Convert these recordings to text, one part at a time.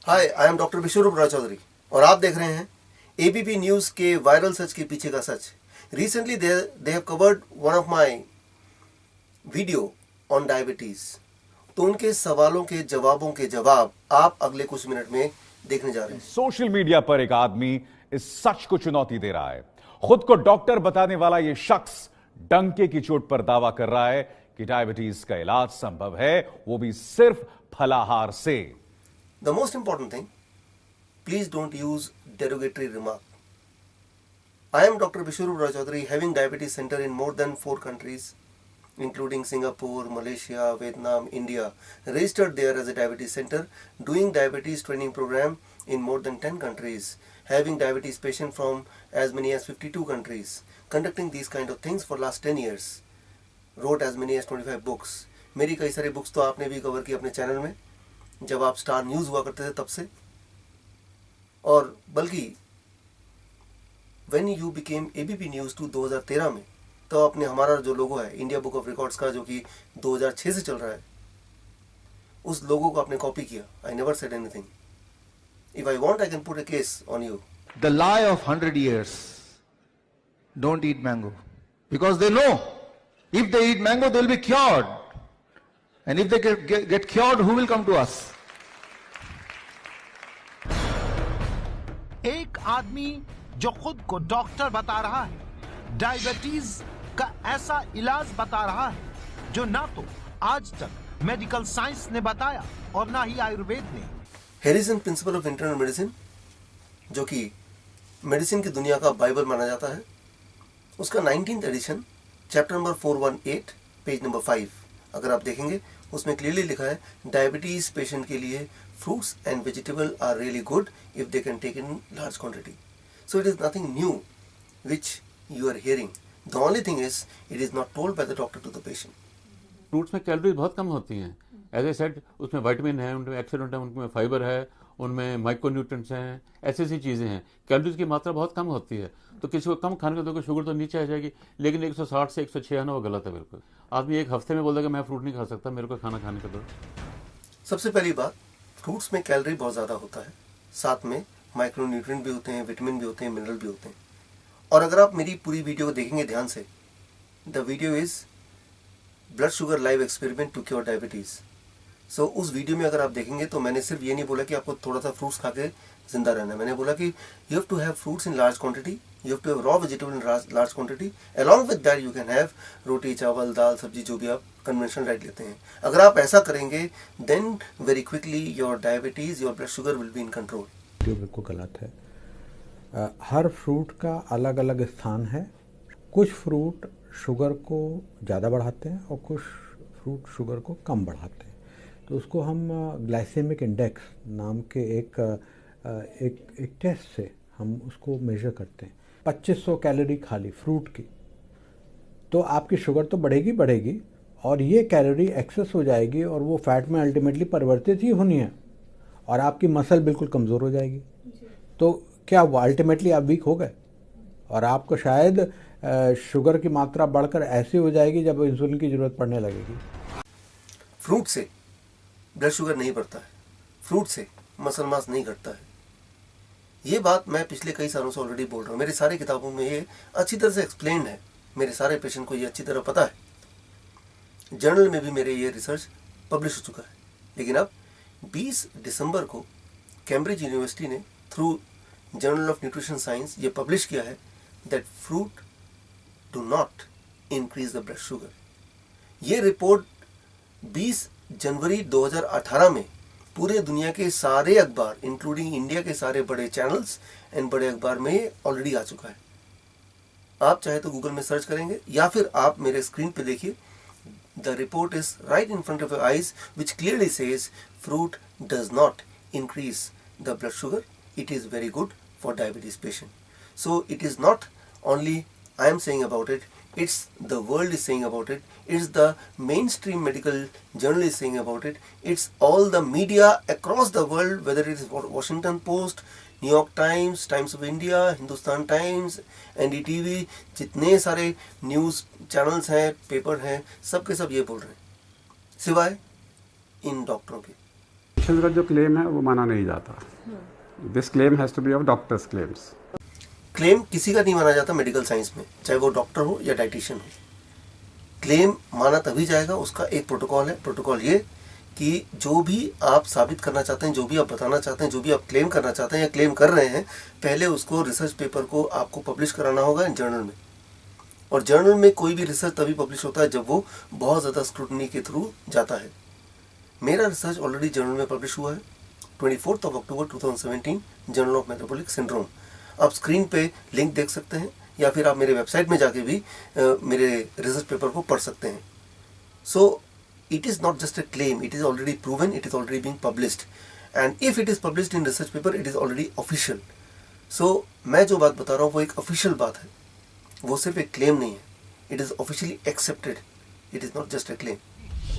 Hi, I am doctor Biswaroop Roy Chowdhury और आप देख रहे हैं एबीपी न्यूज के वायरल सच के पीछे का सच। Recently they have covered one of my video on diabetes. तो उनके सवालों के जवाबों के जवाब आप अगले कुछ मिनट में देखने जा रहे हैं। सोशल मीडिया पर एक आदमी इस सच को चुनौती दे रहा है। खुद को डॉक्टर बताने वाला यह शख्स डंके की चोट पर दावा कर रहा है कि डायबिटीज का इलाज संभव है, वो भी सिर्फ फलाहार से। The most important thing, please don't use derogatory remark. I am Dr. Vishwarup Roy Chaudhary, having diabetes center in more than 4 countries, including Singapore, Malaysia, Vietnam, India. Registered there as a diabetes center, doing diabetes training program in more than 10 countries, having diabetes patient from as many as 52 countries, conducting these kind of things for last 10 years. Wrote as many as 25 books. मेरी कई सारी books तो आपने भी cover की अपने channel में, जब आप स्टार न्यूज़ हुआ करते थे तब से। और बल्कि when you became ABP news 2013 में, तो अपने हमारा जो लोगो है इंडिया बुक ऑफ रिकॉर्ड्स का, जो कि 2006 से चल रहा है, उस लोगो को आपने कॉपी किया। I never said anything. If I want I can put a case on you. The lie of 100 years. Don't eat mango. Because they know if they eat mango, they'll be cured. And if they get cured, who will come to us? एक आदमी जो खुद को doctor बता रहा है, diabetes का ऐसा इलाज बता रहा है जो ना तो आज तक मेडिकल साइंस ने बताया और ना ही आयुर्वेद ने। Harrison principle of internal medicine, जो कि मेडिसिन की दुनिया का बाइबल माना जाता है, उसका 19th edition, chapter number 418, page number 5, अगर आप देखेंगे उसमें क्लियरली लिखा है डायबिटीज पेशेंट के लिए fruits and vegetable are really good if they can take in large quantity. So it is nothing new which you are hearing. The only thing is it is not told by the doctor to the patient. Fruits में calories बहुत कम होती हैं, as a said उसमें vitamin है, उनमें accident है, उनमें फाइबर है, उनमें माइक्रोन्यूट्रिएंट्स हैं, ऐसी ऐसी चीज़ें हैं। कैलोरीज की मात्रा बहुत कम होती है, तो किसी को कम खाने का तो शुगर तो नीचे आ जाएगी, लेकिन 160 से 106 आना वो गलत है बिल्कुल। आदमी एक हफ्ते में बोल देगा मैं फ्रूट नहीं खा सकता, मेरे को खाना खाने का दो। सबसे पहली बात, फ्रूट्स में कैलोरी बहुत ज़्यादा होता है, साथ में माइक्रोन्यूट्रिएंट भी होते हैं, विटामिन भी होते हैं, मिनरल भी होते हैं। और अगर आप मेरी पूरी वीडियो को देखेंगे ध्यान से, the video is blood sugar live experiment to cure diabetes. So उस वीडियो में अगर आप देखेंगे तो मैंने सिर्फ ये नहीं बोला कि आपको थोड़ा सा फ्रूट्स खा के जिंदा रहना है। मैंने बोला कि you have to have fruits in large quantity, you have to have raw vegetable in large quantity, along with that you can have roti, chawal, dal, सब्जी, जो भी आप कन्वेंशनल डाइट लेते हैं। अगर आप ऐसा करेंगे then very quickly your diabetes, your blood sugar will be in control. जो बिल्कुल गलत है। हर फ्रूट का अलग अलग स्थान है। कुछ फ्रूट शुगर को ज़्यादा बढ़ाते हैं और कुछ फ्रूट शुगर को कम बढ़ाते हैं। तो उसको हम ग्लाइसेमिक इंडेक्स नाम के एक टेस्ट से हम उसको मेजर करते हैं। 2500 कैलोरी खाली फ्रूट की, तो आपकी शुगर तो बढ़ेगी और ये कैलोरी एक्सेस हो जाएगी और वो फैट में अल्टीमेटली परिवर्तित ही होनी है और आपकी मसल बिल्कुल कमज़ोर हो जाएगी। तो क्या वो अल्टीमेटली आप वीक हो गए और आपको शायद शुगर की मात्रा बढ़कर ऐसी हो जाएगी जब इंसुलिन की ज़रूरत पड़ने लगेगी। फ्रूट से ब्लड शुगर नहीं बढ़ता है, फ्रूट से मसल मास नहीं घटता है। ये बात मैं पिछले कई सालों से ऑलरेडी बोल रहा हूँ। मेरी सारी किताबों में ये अच्छी तरह से एक्सप्लेन्ड है, मेरे सारे पेशेंट को ये अच्छी तरह पता है। जर्नल में भी मेरे ये रिसर्च पब्लिश हो चुका है। लेकिन अब 20 दिसंबर को कैम्ब्रिज यूनिवर्सिटी ने through journal of nutrition science ये पब्लिश किया है that fruit do not increase the blood sugar. ये रिपोर्ट 20 जनवरी 2018 में पूरे दुनिया के सारे अखबार इंक्लूडिंग इंडिया के सारे बड़े चैनल्स एंड बड़े अखबार में ऑलरेडी आ चुका है। आप चाहे तो गूगल में सर्च करेंगे या फिर आप मेरे स्क्रीन पे देखिए। The report is right in front of your eyes which clearly says fruit does not increase the blood sugar, it is very good for diabetes patient. So it is not only I am saying about it, it's the world is saying about it, it's the mainstream medical journal is saying about it, it's all the media across the world, whether it is Washington Post, New York Times, Times of India, Hindustan Times, NDTV, जितने सारे news channels हैं, paper हैं, सब के सब ये बोल रहे हैं, सिवाय इन डॉक्टरों के। डाइटिशियन का जो क्लेम है वो माना नहीं जाता. This claim has to be of doctors claims. Claim किसी का नहीं माना जाता मेडिकल साइंस में, चाहे वो डॉक्टर हो या डाइटिशियन हो. क्लेम माना तभी जाएगा, उसका एक प्रोटोकॉल है. प्रोटोकॉल ये कि जो भी आप साबित करना चाहते हैं, जो भी आप बताना चाहते हैं, जो भी आप क्लेम करना चाहते हैं या क्लेम कर रहे हैं, पहले उसको रिसर्च पेपर को आपको पब्लिश कराना होगा जर्नल में. और जर्नल में कोई भी रिसर्च तभी पब्लिश होता है जब वो बहुत ज़्यादा स्क्रूटनी के थ्रू जाता है. मेरा रिसर्च ऑलरेडी जर्नल में पब्लिश हुआ है 24 अक्टूबर 2017, जर्नल ऑफ मेटाबॉलिक सिंड्रोम. आप स्क्रीन पे लिंक देख सकते हैं या फिर आप मेरे वेबसाइट में जाके भी मेरे रिसर्च पेपर को पढ़ सकते हैं. सो it is not just a claim, it is already proven, it is already being published, and if it is published in research paper, it is already official. So मैं जो बात बता रहा हूँ वो एक official बात है, वो सिर्फ एक claim नहीं है. It is officially accepted, it is not just a claim.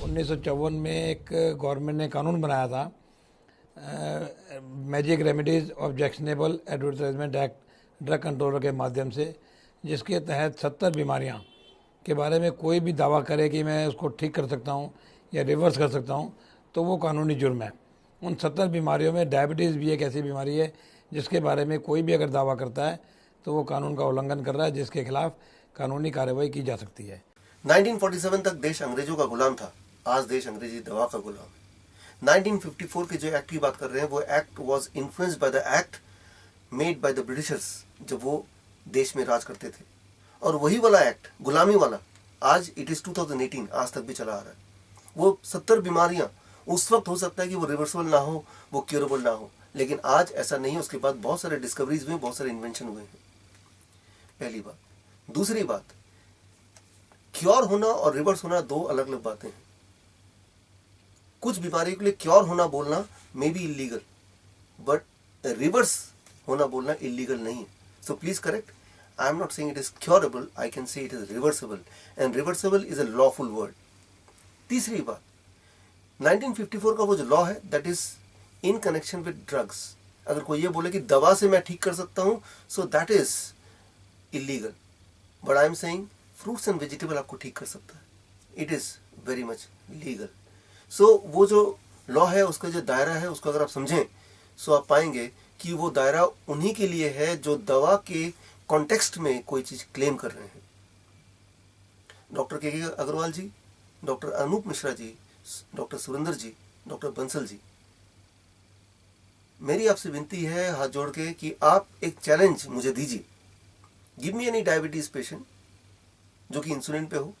1954 में एक गवर्नमेंट ने कानून बनाया था, magic remedies objectionable advertisement act drug controller के माध्यम से, जिसके तहत 70 बीमारियाँ के बारे में कोई भी दावा करे कि मैं उसको ठीक कर सकता हूँ या रिवर्स कर सकता हूँ तो वो कानूनी जुर्म है. उन 70 बीमारियों में डायबिटीज़ भी एक ऐसी बीमारी है जिसके बारे में कोई भी अगर दावा करता है तो वो कानून का उल्लंघन कर रहा है, जिसके खिलाफ कानूनी कार्रवाई की जा सकती है. 1947 तक देश अंग्रेजों का गुलाम था, आज देश अंग्रेजी दवा का गुलाम है. 1954 के जो एक्ट की बात कर रहे हैं वो act was influenced by the act made by the Britishers जब वो देश में राज करते थे. और वही वाला एक्ट, गुलामी वाला, आज इट इज 2018, आज तक भी चला आ रहा है. वो 70 बीमारियां उस वक्त हो सकता है कि वो रिवर्सिबल ना हो, वो क्यूरेबल ना हो, लेकिन आज ऐसा नहीं है. उसके बाद बहुत सारे डिस्कवरीज हुए, बहुत सारे इन्वेंशन हुए हैं. पहली बात. दूसरी बात, क्योर होना और रिवर्स होना दो अलग अलग बातें हैं. कुछ बीमारियों के लिए क्योर होना बोलना may be illegal, but reverse होना बोलना इलीगल नहीं है. So please correct. I am not saying it is curable, I can say it is reversible, and reversible is a lawful word. तीसरी बात, 1954 का वो जो लॉ है that is in connection with drugs. अगर कोई ये बोले कि दवा से मैं ठीक कर सकता हूँ, so that is illegal. But I am saying fruits and vegetable आपको ठीक कर सकता है. It is very much legal. So वो जो लॉ है उसका जो दायरा है उसको अगर आप समझें, so आप पाएंगे कि वो दायरा उन्हीं के लिए है जो दवा के कॉन्टेक्स्ट में कोई चीज क्लेम कर रहे हैं. डॉक्टर के अग्रवाल जी, डॉक्टर अनूप मिश्रा जी, डॉक्टर सुरेंद्र जी, डॉक्टर बंसल जी, मेरी आपसे विनती है हाथ जोड़ के कि आप एक चैलेंज मुझे दीजिए. Give me any diabetes patient जो कि इंसुलिन पे हो,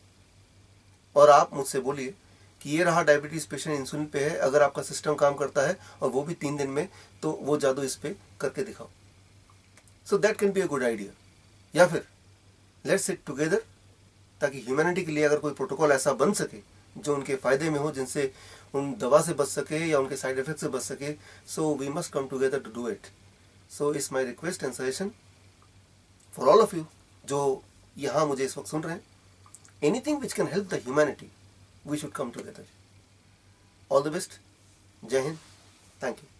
और आप मुझसे बोलिए कि ये रहा डायबिटीज पेशेंट इंसुलिन पे है, अगर आपका सिस्टम काम करता है और वो भी 3 दिन में, तो वो जादू इस पे करके दिखाओ. So that can be a good idea. या फिर लेट्स सिट टुगेदर, ताकि ह्यूमैनिटी के लिए अगर कोई प्रोटोकॉल ऐसा बन सके जो उनके फायदे में हो, जिनसे उन दवा से बच सके या उनके साइड इफेक्ट से बच सके. So we must come together to do it. So it's my request and suggestion for all of you जो यहाँ मुझे इस वक्त सुन रहे हैं. Anything which can help the humanity, we should come together. All the best. Jai Hind. Thank you.